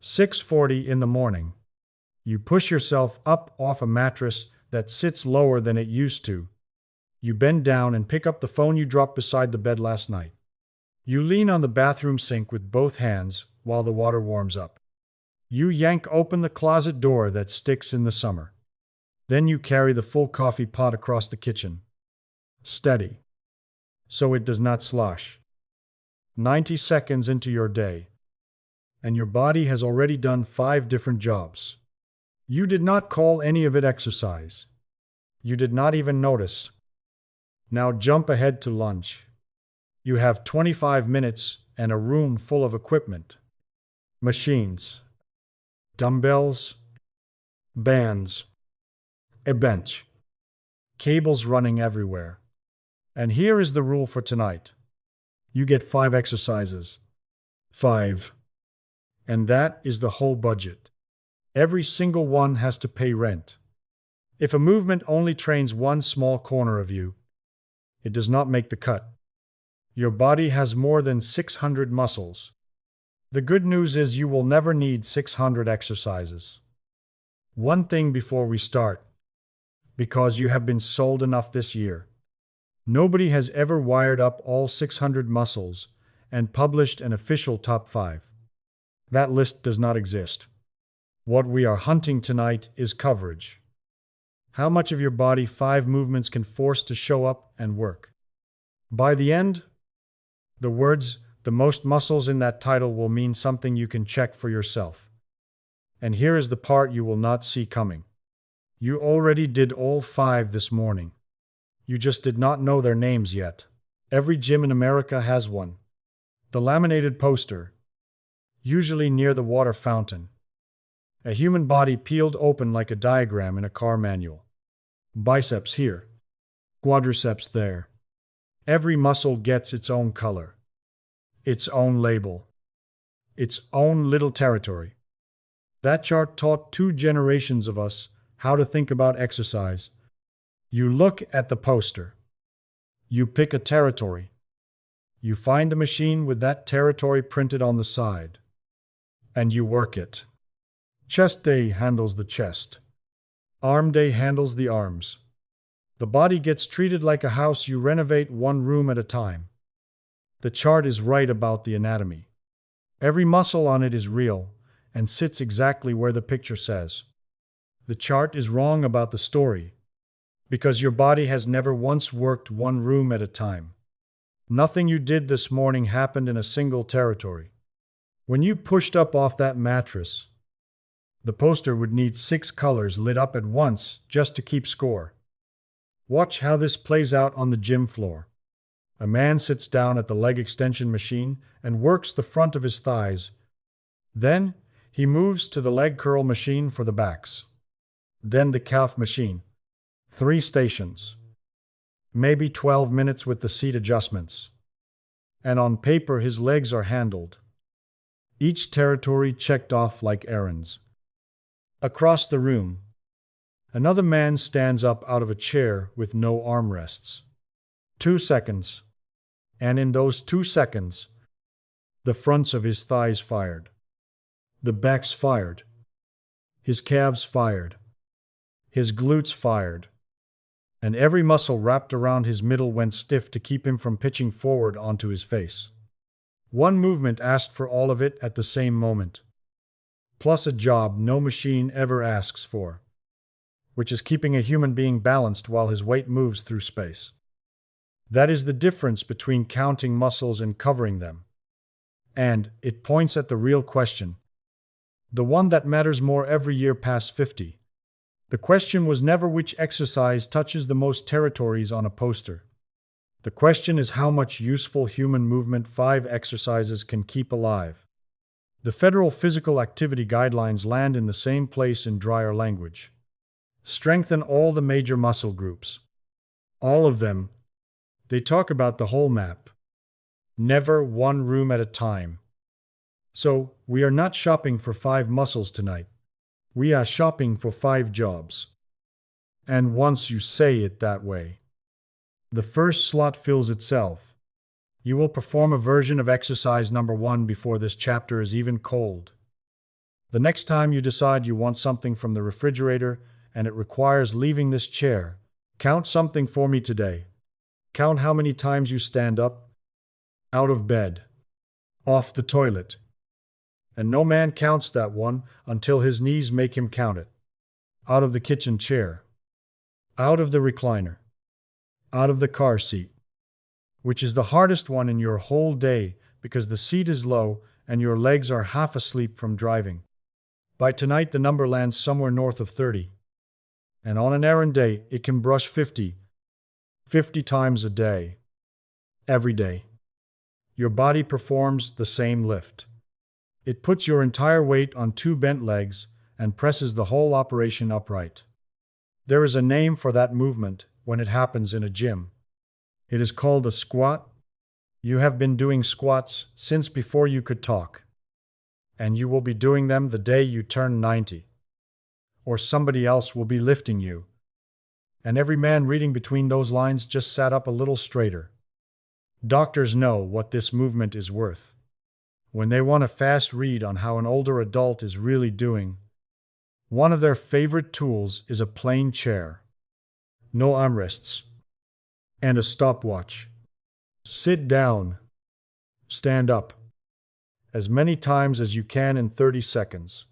6:40 in the morning. You push yourself up off a mattress that sits lower than it used to. You bend down and pick up the phone you dropped beside the bed last night. You lean on the bathroom sink with both hands while the water warms up. You yank open the closet door that sticks in the summer. Then you carry the full coffee pot across the kitchen. Steady, so it does not slosh. 90 seconds into your day, and your body has already done 5 different jobs. You did not call any of it exercise. You did not even notice. Now jump ahead to lunch. You have 25 minutes and a room full of equipment. Machines, dumbbells, bands, a bench, cables running everywhere. And here is the rule for tonight. You get 5 exercises. 5. And that is the whole budget. Every single one has to pay rent. If a movement only trains one small corner of you, it does not make the cut. Your body has more than 600 muscles. The good news is you will never need 600 exercises. One thing before we start, because you have been sold enough this year. Nobody has ever wired up all 600 muscles and published an official top 5. That list does not exist. What we are hunting tonight is coverage. How much of your body 5 movements can force to show up and work? By the end, the words, the most muscles in that title will mean something you can check for yourself. And here is the part you will not see coming. You already did all 5 this morning. You just did not know their names yet. Every gym in America has one. The laminated poster, usually near the water fountain. A human body peeled open like a diagram in a car manual. Biceps here, quadriceps there. Every muscle gets its own color, its own label, its own little territory. That chart taught 2 generations of us how to think about exercise. You look at the poster. You pick a territory. You find a machine with that territory printed on the side. And you work it. Chest day handles the chest. Arm day handles the arms. The body gets treated like a house you renovate one room at a time. The chart is right about the anatomy. Every muscle on it is real and sits exactly where the picture says. The chart is wrong about the story, because your body has never once worked one room at a time. Nothing you did this morning happened in a single territory. When you pushed up off that mattress, the poster would need 6 colors lit up at once just to keep score. Watch how this plays out on the gym floor. A man sits down at the leg extension machine and works the front of his thighs. Then he moves to the leg curl machine for the backs. Then the calf machine. 3 stations. Maybe 12 minutes with the seat adjustments. And on paper his legs are handled. Each territory checked off like errands. Across the room, another man stands up out of a chair with no armrests. 2 seconds. And in those 2 seconds, the fronts of his thighs fired. The backs fired. His calves fired. His glutes fired. And every muscle wrapped around his middle went stiff to keep him from pitching forward onto his face. One movement asked for all of it at the same moment. Plus a job no machine ever asks for, which is keeping a human being balanced while his weight moves through space. That is the difference between counting muscles and covering them. And it points at the real question, the one that matters more every year past 50. The question was never which exercise touches the most territories on a poster. The question is how much useful human movement 5 exercises can keep alive. The Federal Physical Activity Guidelines land in the same place in drier language. Strengthen all the major muscle groups. All of them. They talk about the whole map. Never one room at a time. So, we are not shopping for 5 muscles tonight. We are shopping for 5 jobs. And once you say it that way, the first slot fills itself. You will perform a version of exercise number 1 before this chapter is even cold. The next time you decide you want something from the refrigerator and it requires leaving this chair, count something for me today. Count how many times you stand up, out of bed, off the toilet. And no man counts that one until his knees make him count it. Out of the kitchen chair, out of the recliner, out of the car seat, which is the hardest one in your whole day because the seat is low and your legs are half asleep from driving. By tonight, the number lands somewhere north of 30. And on an errand day, it can brush 50 times a day, every day. Your body performs the same lift. It puts your entire weight on two bent legs and presses the whole operation upright. There is a name for that movement when it happens in a gym. It is called a squat. You have been doing squats since before you could talk. And you will be doing them the day you turn 90. Or somebody else will be lifting you. And every man reading between those lines just sat up a little straighter. Doctors know what this movement is worth. When they want a fast read on how an older adult is really doing, one of their favorite tools is a plain chair. No armrests. And a stopwatch. Sit down. Stand up. As many times as you can in 30 seconds.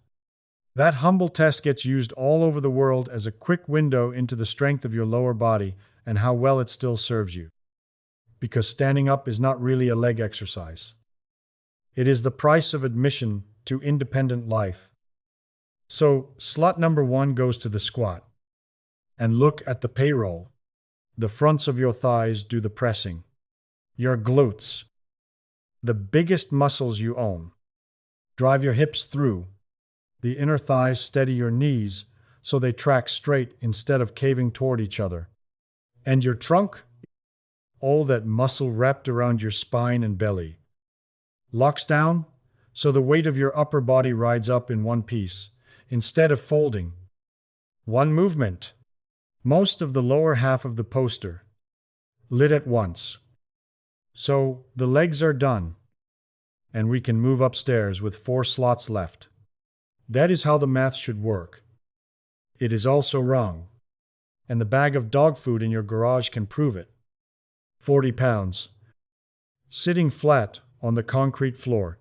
That humble test gets used all over the world as a quick window into the strength of your lower body and how well it still serves you. Because standing up is not really a leg exercise. It is the price of admission to independent life. So, slot number 1 goes to the squat. And look at the payroll. The fronts of your thighs do the pressing. Your glutes, the biggest muscles you own, drive your hips through. The inner thighs steady your knees so they track straight instead of caving toward each other. And your trunk, all that muscle wrapped around your spine and belly, locks down so the weight of your upper body rides up in one piece instead of folding. One movement. Most of the lower half of the poster lit at once. So the legs are done, and we can move upstairs with 4 slots left. That is how the math should work. It is also wrong, and the bag of dog food in your garage can prove it. 40 pounds. Sitting flat on the concrete floor.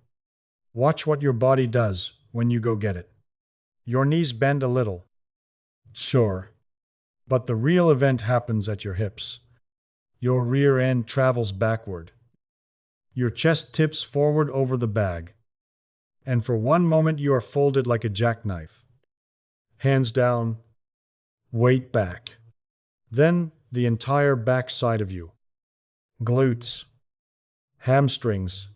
Watch what your body does when you go get it. Your knees bend a little. Sure. But the real event happens at your hips. Your rear end travels backward. Your chest tips forward over the bag. And for one moment you are folded like a jackknife. Hands down, weight back. Then the entire back side of you. Glutes, hamstrings,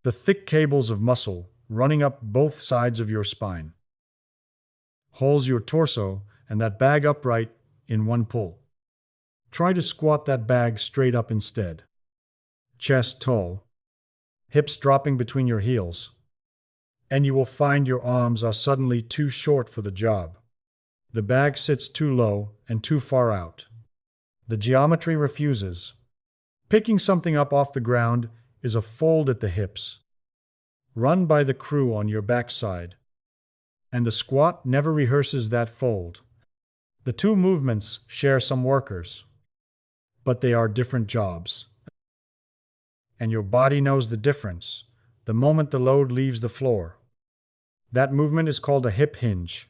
the thick cables of muscle running up both sides of your spine. Holds your torso and that bag upright in one pull. Try to squat that bag straight up instead. Chest tall, hips dropping between your heels. And you will find your arms are suddenly too short for the job. The bag sits too low and too far out. The geometry refuses. Picking something up off the ground is a fold at the hips. Run by the crew on your backside. And the squat never rehearses that fold. The two movements share some workers, but they are different jobs. And your body knows the difference the moment the load leaves the floor. That movement is called a hip hinge,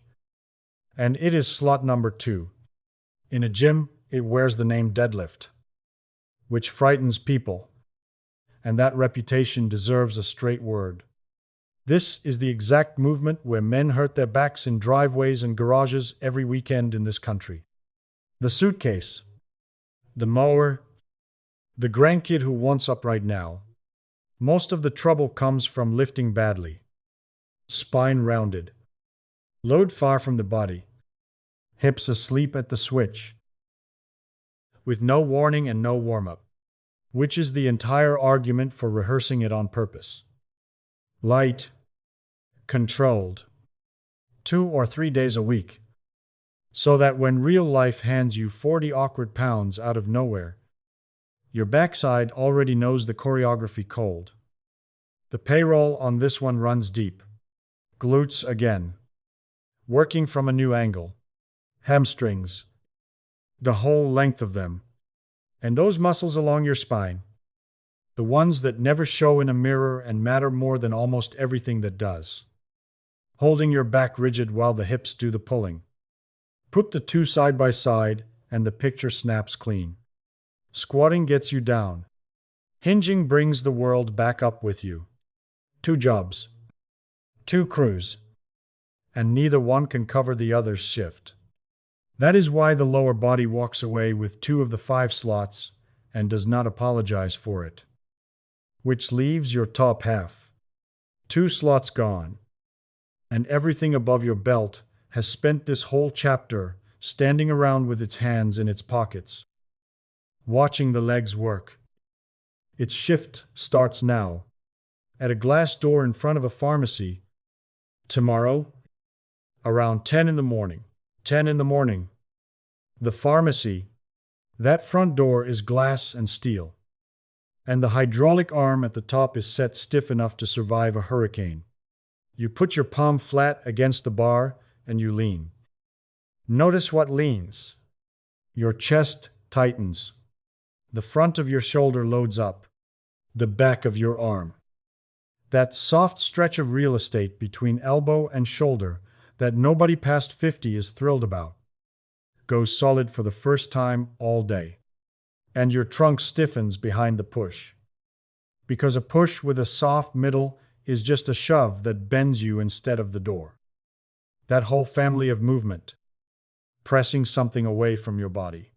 and it is slot number 2. In a gym, it wears the name deadlift, which frightens people, and that reputation deserves a straight word. This is the exact movement where men hurt their backs in driveways and garages every weekend in this country. The suitcase, the mower, the grandkid who wants up right now. Most of the trouble comes from lifting badly. Spine rounded. Load far from the body. Hips asleep at the switch. With no warning and no warm-up. Which is the entire argument for rehearsing it on purpose. Light. Controlled. 2 or 3 days a week. So that when real life hands you 40 awkward pounds out of nowhere, your backside already knows the choreography cold. The payroll on this one runs deep. Glutes again. Working from a new angle. Hamstrings. The whole length of them. And those muscles along your spine. The ones that never show in a mirror and matter more than almost everything that does. Holding your back rigid while the hips do the pulling. Put the two side by side and the picture snaps clean. Squatting gets you down. Hinging brings the world back up with you. 2 jobs. 2 crews. And neither one can cover the other's shift. That is why the lower body walks away with 2 of the 5 slots and does not apologize for it. Which leaves your top half. 2 slots gone. And everything above your belt has spent this whole chapter standing around with its hands in its pockets, watching the legs work. Its shift starts now, at a glass door in front of a pharmacy. Tomorrow, around 10 in the morning. 10 in the morning. The pharmacy, that front door is glass and steel. And the hydraulic arm at the top is set stiff enough to survive a hurricane. You put your palm flat against the bar and you lean. Notice what leans. Your chest tightens. The front of your shoulder loads up. The back of your arm. That soft stretch of real estate between elbow and shoulder that nobody past 50 is thrilled about, goes solid for the first time all day. And your trunk stiffens behind the push. Because a push with a soft middle is just a shove that bends you instead of the door. That whole family of movement, pressing something away from your body,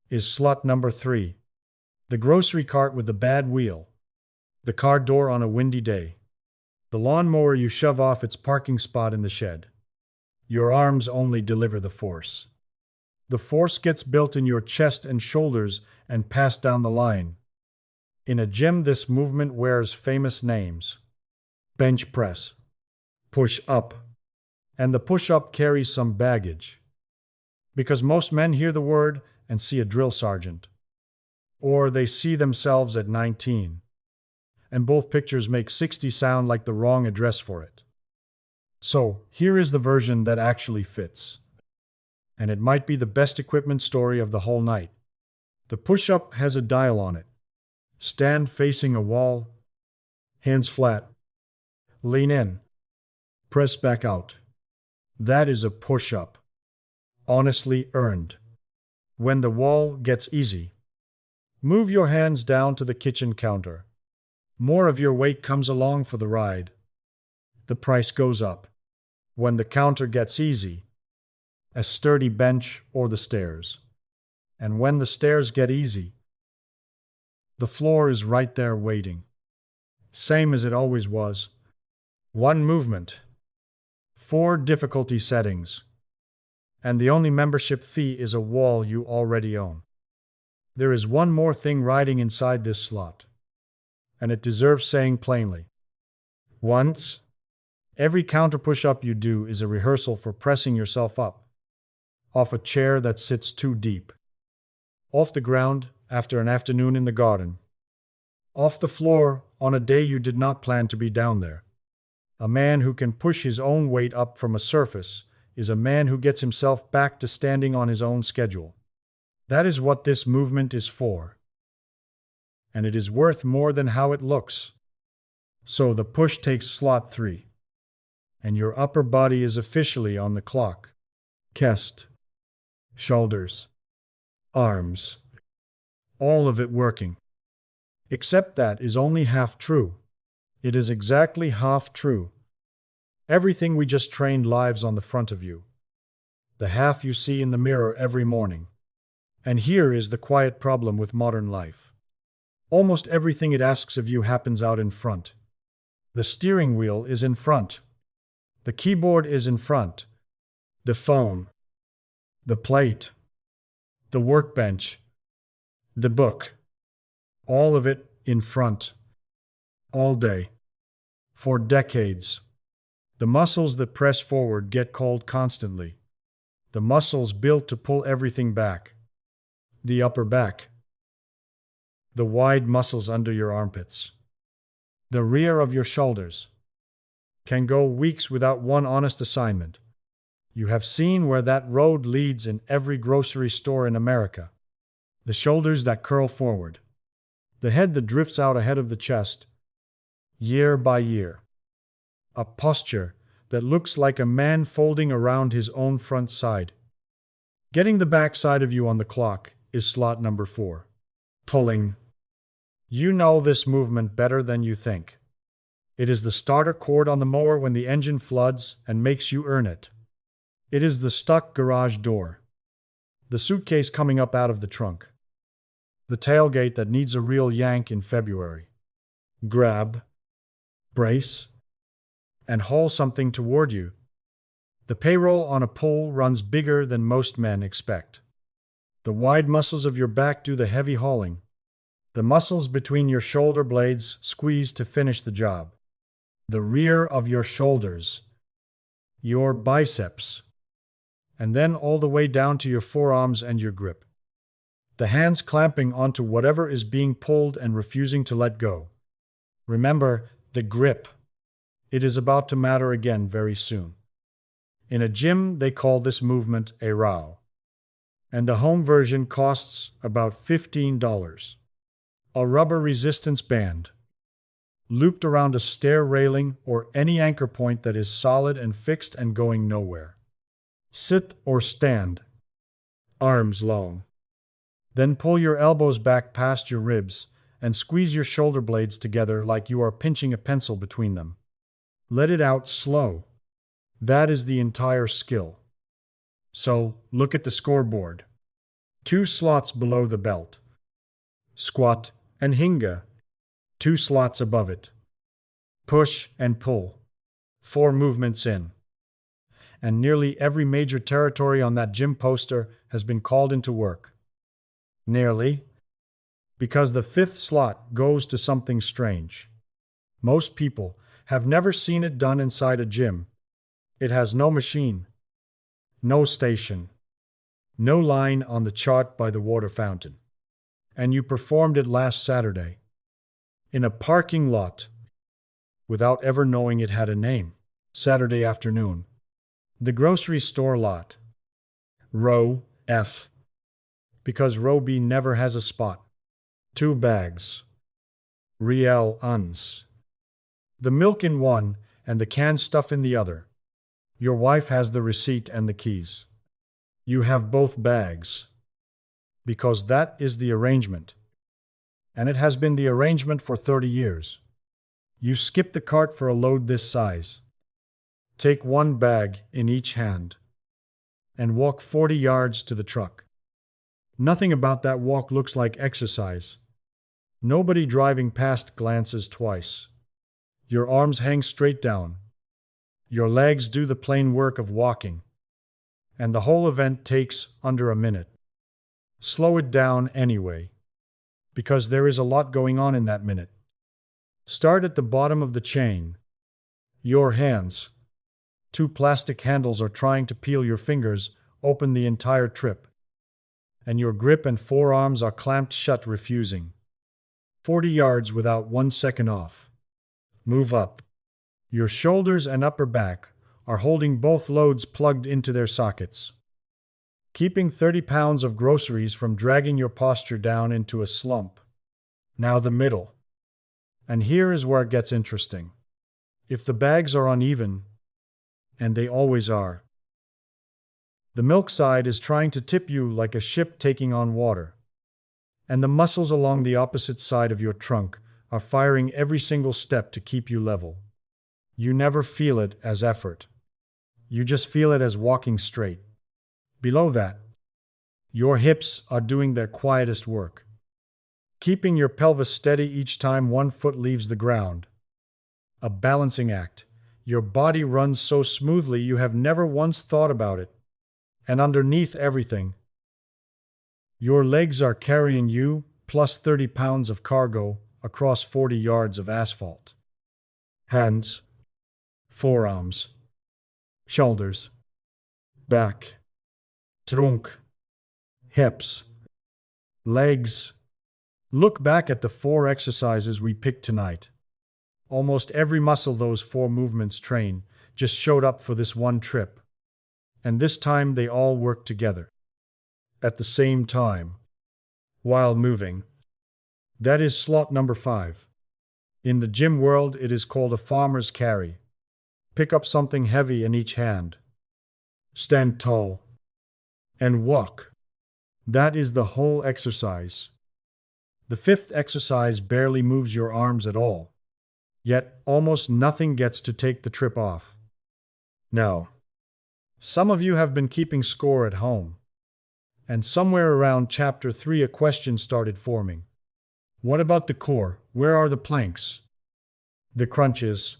is slot number 3. The grocery cart with the bad wheel. The car door on a windy day. The lawnmower you shove off its parking spot in the shed. Your arms only deliver the force. The force gets built in your chest and shoulders and passed down the line. In a gym, this movement wears famous names. Bench press. Push up. And the push-up carries some baggage. Because most men hear the word and see a drill sergeant. Or they see themselves at 19. And both pictures make 60 sound like the wrong address for it. So, here is the version that actually fits. And it might be the best equipment story of the whole night. The push-up has a dial on it. Stand facing a wall. Hands flat. Lean in. Press back out. That is a push-up. Honestly earned. When the wall gets easy, move your hands down to the kitchen counter. More of your weight comes along for the ride. The price goes up. When the counter gets easy, a sturdy bench or the stairs. And when the stairs get easy, the floor is right there waiting. Same as it always was. 1 movement. 4 difficulty settings. And the only membership fee is a wall you already own. There is one more thing riding inside this slot. And it deserves saying plainly. Once, every counter push-up you do is a rehearsal for pressing yourself up. Off a chair that sits too deep. Off the ground after an afternoon in the garden. Off the floor on a day you did not plan to be down there. A man who can push his own weight up from a surface is a man who gets himself back to standing on his own schedule. That is what this movement is for. And it is worth more than how it looks. So the push takes slot 3. And your upper body is officially on the clock. Chest, shoulders, arms, all of it working. Except that is only half true. It is exactly half true. Everything we just trained lives on the front of you. The half you see in the mirror every morning. And here is the quiet problem with modern life. Almost everything it asks of you happens out in front. The steering wheel is in front. The keyboard is in front. The phone. The plate. The workbench. The book. All of it in front. All day. For decades. The muscles that press forward get called constantly. The muscles built to pull everything back. The upper back. The wide muscles under your armpits. The rear of your shoulders. can go weeks without one honest assignment. You have seen where that road leads in every grocery store in America. The shoulders that curl forward. The head that drifts out ahead of the chest. Year by year. A posture that looks like a man folding around his own front side. Getting the backside of you on the clock is slot number 4. Pulling. You know this movement better than you think. It is the starter cord on the mower when the engine floods and makes you earn it. It is the stuck garage door. The suitcase coming up out of the trunk. The tailgate that needs a real yank in February. Grab, brace, and haul something toward you. The payroll on a pull runs bigger than most men expect. The wide muscles of your back do the heavy hauling. The muscles between your shoulder blades squeeze to finish the job. The rear of your shoulders, your biceps, and then all the way down to your forearms and your grip. The hands clamping onto whatever is being pulled and refusing to let go. Remember, the grip. It is about to matter again very soon. In a gym, they call this movement a row. And the home version costs about $15. A rubber resistance band, looped around a stair railing or any anchor point that is solid and fixed and going nowhere. Sit or stand, arms long. Then pull your elbows back past your ribs and squeeze your shoulder blades together like you are pinching a pencil between them. Let it out slow. That is the entire skill. So, look at the scoreboard. 2 slots below the belt. Squat and hinga. 2 slots above it. Push and pull. 4 movements in. And nearly every major territory on that gym poster has been called into work. Nearly. Because the 5th slot goes to something strange. Most people have never seen it done inside a gym. It has no machine, no station, no line on the chart by the water fountain. And you performed it last Saturday, in a parking lot, without ever knowing it had a name. Saturday afternoon. The grocery store lot. Row F. Because row B never has a spot. 2 bags. Riel uns. The milk in one and the canned stuff in the other. Your wife has the receipt and the keys. You have both bags. Because that is the arrangement. And it has been the arrangement for 30 years. You skip the cart for a load this size. Take 1 bag in each hand. And walk 40 yards to the truck. Nothing about that walk looks like exercise. Nobody driving past glances twice. Your arms hang straight down. Your legs do the plain work of walking. And the whole event takes under a minute. Slow it down anyway. Because there is a lot going on in that minute. Start at the bottom of the chain. Your hands. 2 plastic handles are trying to peel your fingers open the entire trip. And your grip and forearms are clamped shut, refusing. 40 yards without 1 second off. Move up. Your shoulders and upper back are holding both loads plugged into their sockets. Keeping 30 pounds of groceries from dragging your posture down into a slump. Now the middle. And here is where it gets interesting. If the bags are uneven, and they always are, the milk side is trying to tip you like a ship taking on water. And the muscles along the opposite side of your trunk are firing every single step to keep you level. You never feel it as effort. You just feel it as walking straight. Below that, your hips are doing their quietest work. Keeping your pelvis steady each time 1 foot leaves the ground. A balancing act. Your body runs so smoothly you have never once thought about it. And underneath everything, your legs are carrying you plus 30 pounds of cargo across 40 yards of asphalt. Hands, forearms, shoulders, back, trunk, hips, legs. Look back at the 4 exercises we picked tonight. Almost every muscle those 4 movements train just showed up for this one trip. And this time they all worked together. At the same time. While moving. That is slot number 5. In the gym world, it is called a farmer's carry. Pick up something heavy in each hand. Stand tall. And walk. That is the whole exercise. The 5th exercise barely moves your arms at all. Yet almost nothing gets to take the trip off. Now, some of you have been keeping score at home. And somewhere around chapter 3 a question started forming. What about the core? Where are the planks? The crunches?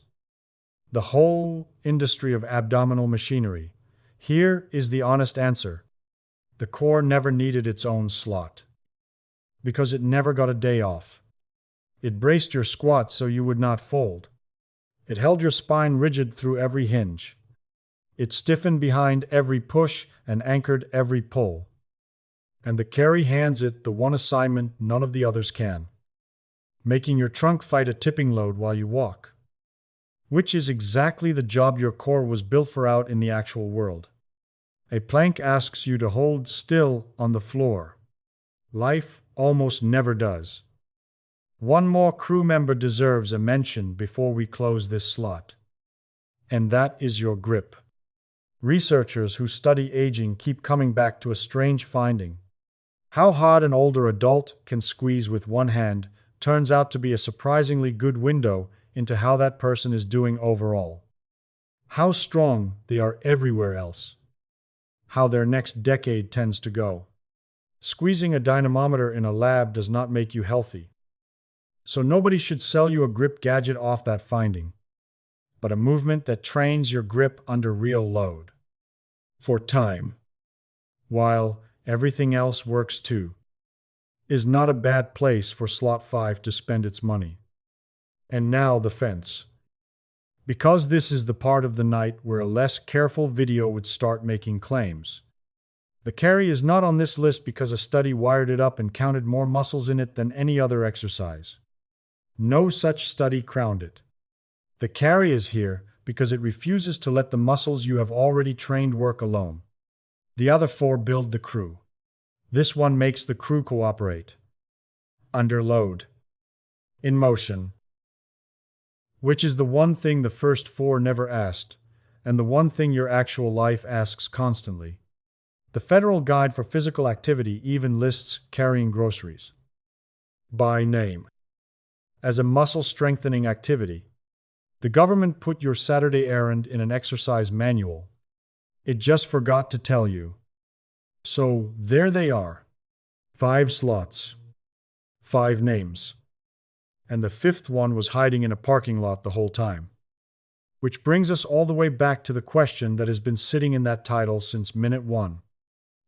The whole industry of abdominal machinery? Here is the honest answer. The core never needed its own slot. Because it never got a day off. It braced your squat so you would not fold. It held your spine rigid through every hinge. It stiffened behind every push and anchored every pull. And the carry hands it the one assignment none of the others can. Making your trunk fight a tipping load while you walk. Which is exactly the job your core was built for out in the actual world. A plank asks you to hold still on the floor. Life almost never does. One more crew member deserves a mention before we close this slot. And that is your grip. Researchers who study aging keep coming back to a strange finding. How hard an older adult can squeeze with one hand turns out to be a surprisingly good window into how that person is doing overall. How strong they are everywhere else. How their next decade tends to go. Squeezing a dynamometer in a lab does not make you healthy. So nobody should sell you a grip gadget off that finding, but a movement that trains your grip under real load. For time. While everything else works too. Is not a bad place for slot 5 to spend its money. And now the fence. Because this is the part of the night where a less careful video would start making claims. The carry is not on this list because a study wired it up and counted more muscles in it than any other exercise. No such study crowned it. The carry is here because it refuses to let the muscles you have already trained work alone. The other 4 build the crew. This one makes the crew cooperate. Under load. In motion. Which is the one thing the first 4 never asked, and the one thing your actual life asks constantly. The Federal Guide for Physical Activity even lists carrying groceries by name as a muscle-strengthening activity. The government put your Saturday errand in an exercise manual. It just forgot to tell you. So there they are. 5 slots. 5 names. And the 5th one was hiding in a parking lot the whole time. Which brings us all the way back to the question that has been sitting in that title since minute 1.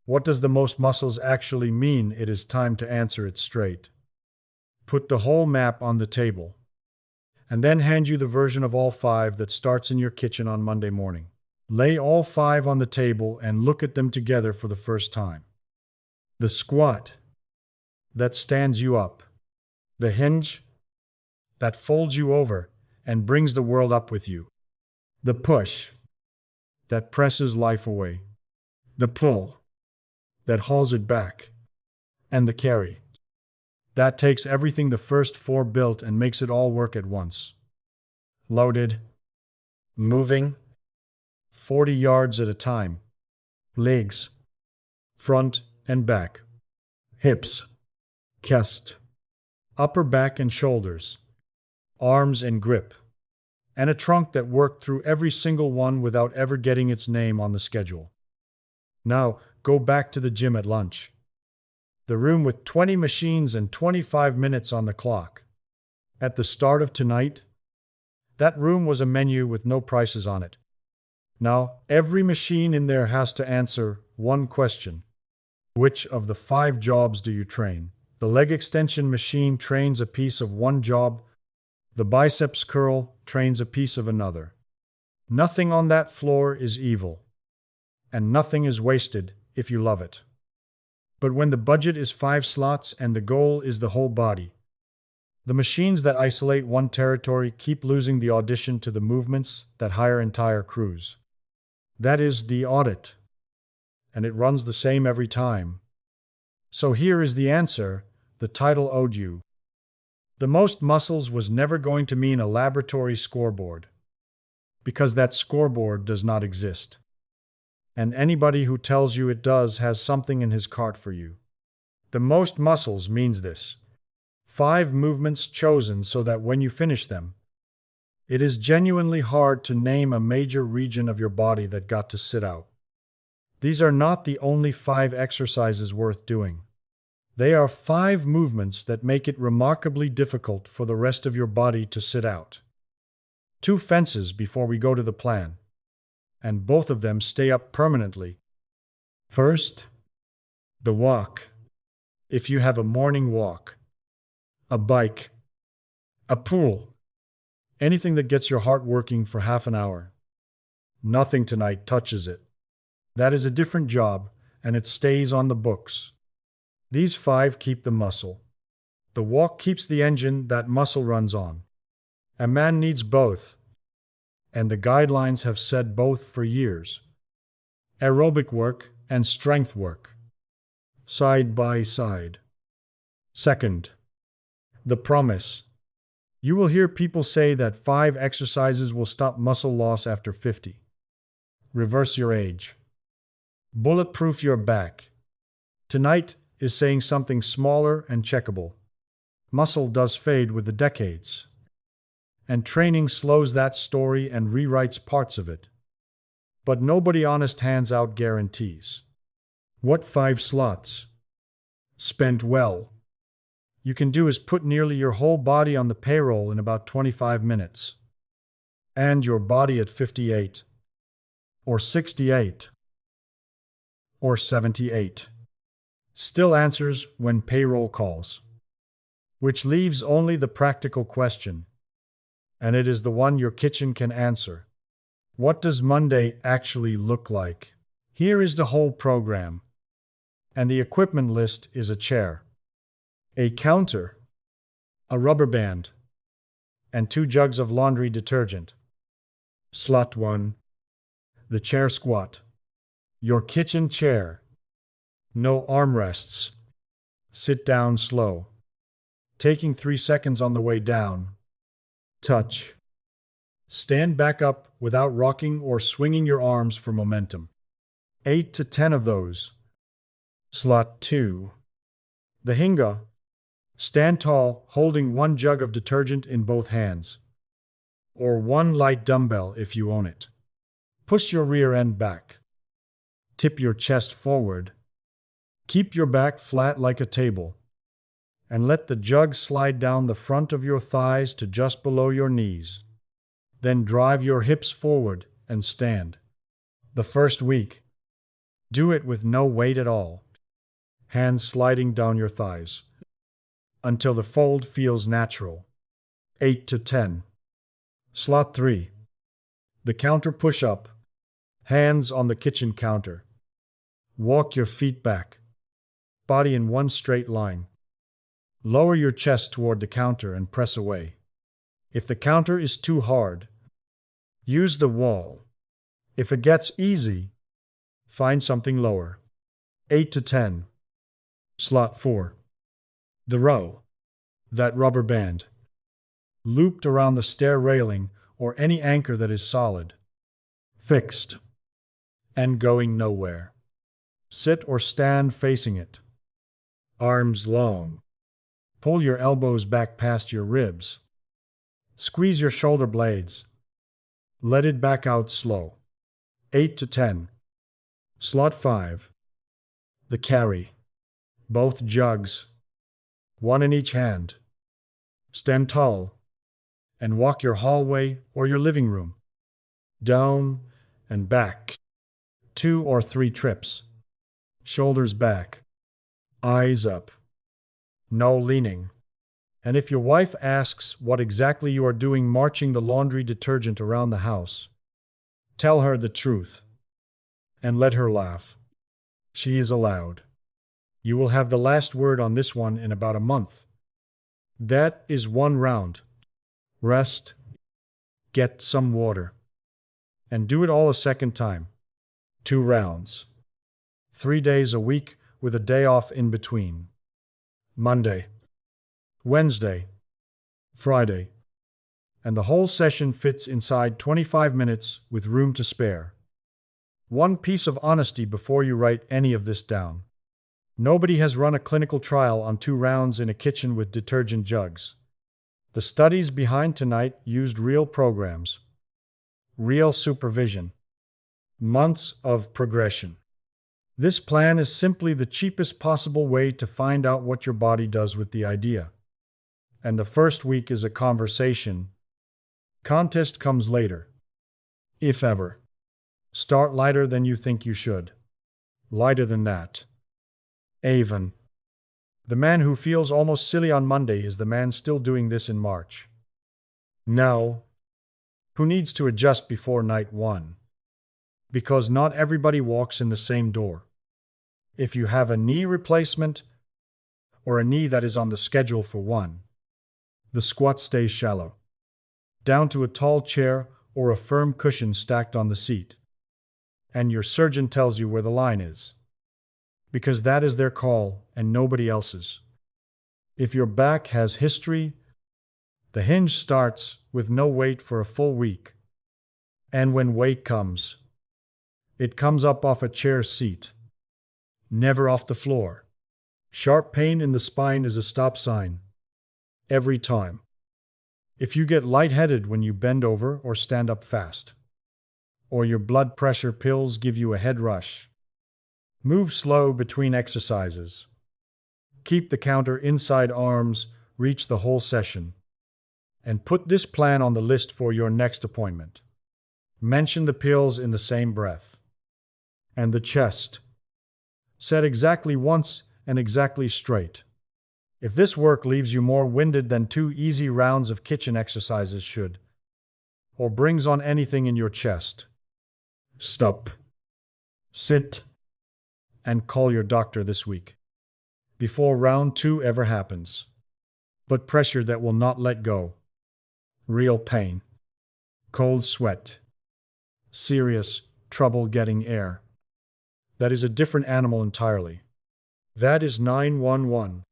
What does the most muscles actually mean? It is time to answer it straight. Put the whole map on the table. And then hand you the version of all 5 that starts in your kitchen on Monday morning. Lay all 5 on the table and look at them together for the first time. The squat. That stands you up. The hinge. That folds you over and brings the world up with you. The push. That presses life away. The pull. That hauls it back. And the carry. That takes everything the first 4 built and makes it all work at once. Loaded. Moving. 40 yards at a time. Legs. Front and back. Hips. Chest. Upper back and shoulders. Arms and grip. And a trunk that worked through every single one without ever getting its name on the schedule. Now, go back to the gym at lunch. The room with 20 machines and 25 minutes on the clock. At the start of tonight, that room was a menu with no prices on it. Now, every machine in there has to answer one question. Which of the 5 jobs do you train? The leg extension machine trains a piece of one job. The biceps curl trains a piece of another. Nothing on that floor is evil. And nothing is wasted if you love it. But when the budget is 5 slots and the goal is the whole body, The machines that isolate one territory keep losing the audition to the movements that hire entire crews. That is the audit, and it runs the same every time. So here is the answer the title owed you. The most muscles was never going to mean a laboratory scoreboard, because that scoreboard does not exist. And anybody who tells you it does has something in his cart for you. The most muscles means this: 5 movements chosen so that when you finish them, it is genuinely hard to name a major region of your body that got to sit out. These are not the only 5 exercises worth doing. They are 5 movements that make it remarkably difficult for the rest of your body to sit out. 2 fences before we go to the plan, and both of them stay up permanently. First, the walk. If you have a morning walk, a bike, a pool, anything that gets your heart working for half an hour. Nothing tonight touches it. That is a different job, and it stays on the books. These 5 keep the muscle. The walk keeps the engine that muscle runs on. A man needs both, and the guidelines have said both for years. Aerobic work and strength work, side by side. Second, the promise. You will hear people say that 5 exercises will stop muscle loss after 50. Reverse your age. Bulletproof your back. Tonight is saying something smaller and checkable. Muscle does fade with the decades, and training slows that story and rewrites parts of it. But nobody honest hands out guarantees. What 5 slots? Spent well. You can do is put nearly your whole body on the payroll in about 25 minutes. And your body at 58, or 68, or 78. Still answers when payroll calls. Which leaves only the practical question, and it is the one your kitchen can answer. What does Monday actually look like? Here is the whole program. And the equipment list is a chair, a counter, a rubber band, and 2 jugs of laundry detergent. Slot 1. The chair squat. Your kitchen chair. No armrests. Sit down slow. Taking 3 seconds on the way down. Touch. Stand back up without rocking or swinging your arms for momentum. 8 to 10 of those. Slot 2. The hinga. Stand tall, holding 1 jug of detergent in both hands, or 1 light dumbbell if you own it. Push your rear end back. Tip your chest forward. Keep your back flat like a table, and let the jug slide down the front of your thighs to just below your knees. Then drive your hips forward and stand. The first week, do it with no weight at all. Hands sliding down your thighs, until the fold feels natural. 8 to 10. Slot 3. The counter push-up. Hands on the kitchen counter. Walk your feet back. Body in one straight line. Lower your chest toward the counter and press away. If the counter is too hard, use the wall. If it gets easy, find something lower. 8 to 10. Slot 4. The row. That rubber band. Looped around the stair railing or any anchor that is solid. Fixed. And going nowhere. Sit or stand facing it. Arms long. Pull your elbows back past your ribs. Squeeze your shoulder blades. Let it back out slow. 8 to 10. Slot 5. The carry. Both jugs. 1 in each hand. Stand tall and walk your hallway or your living room. Down and back. 2 or 3 trips. Shoulders back. Eyes up. No leaning. And if your wife asks what exactly you are doing marching the laundry detergent around the house, tell her the truth. And let her laugh. She is allowed. You will have the last word on this one in about a month. That is one round. Rest, get some water, and do it all a second time. 2 rounds. 3 days a week with a day off in between. Monday, Wednesday, Friday. And the whole session fits inside 25 minutes with room to spare. One piece of honesty before you write any of this down. Nobody has run a clinical trial on 2 rounds in a kitchen with detergent jugs. The studies behind tonight used real programs, real supervision, months of progression. This plan is simply the cheapest possible way to find out what your body does with the idea. And the first week is a conversation. Contest comes later, if ever. Start lighter than you think you should. Lighter than that. Avon. The man who feels almost silly on Monday is the man still doing this in March. No. Who needs to adjust before night 1? Because not everybody walks in the same door. If you have a knee replacement or a knee that is on the schedule for 1, the squat stays shallow, down to a tall chair or a firm cushion stacked on the seat. And your surgeon tells you where the line is, because that is their call and nobody else's. If your back has history, the hinge starts with no weight for a full week. And when weight comes, it comes up off a chair seat, never off the floor. Sharp pain in the spine is a stop sign. Every time. If you get lightheaded when you bend over or stand up fast, or your blood pressure pills give you a head rush, move slow between exercises. Keep the counter inside arms, reach the whole session. And put this plan on the list for your next appointment. Mention the pills in the same breath. And the chest. Set exactly once and exactly straight. If this work leaves you more winded than 2 easy rounds of kitchen exercises should, or brings on anything in your chest, stop, sit, and call your doctor this week, before round 2 ever happens. But pressure that will not let go. Real pain. Cold sweat. Serious trouble getting air. That is a different animal entirely. That is 911.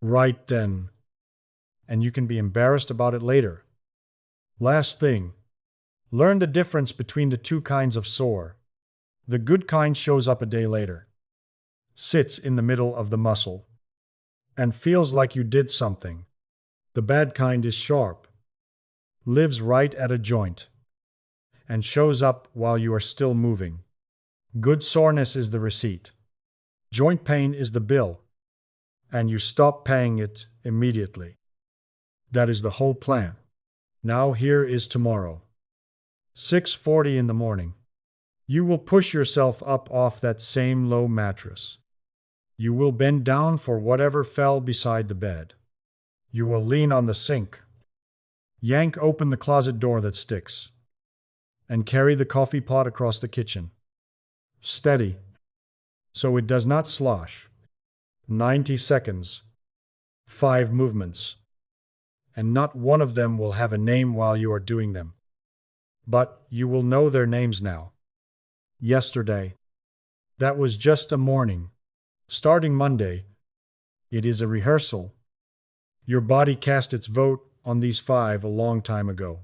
Right then. And you can be embarrassed about it later. Last thing. Learn the difference between the 2 kinds of sore. The good kind shows up a day later, sits in the middle of the muscle, and feels like you did something. The bad kind is sharp, lives right at a joint, and shows up while you are still moving. Good soreness is the receipt. Joint pain is the bill, and you stop paying it immediately. That is the whole plan. Now here is tomorrow. 6:40 in the morning. You will push yourself up off that same low mattress. You will bend down for whatever fell beside the bed. You will lean on the sink. Yank open the closet door that sticks. And carry the coffee pot across the kitchen. Steady, so it does not slosh. 90 seconds. 5 movements. And not one of them will have a name while you are doing them. But you will know their names now. Yesterday. That was just a morning. Starting Monday. It is a rehearsal. Your body cast its vote on these 5 a long time ago.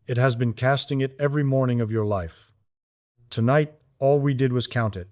It has been casting it every morning of your life. Tonight, all we did was count it.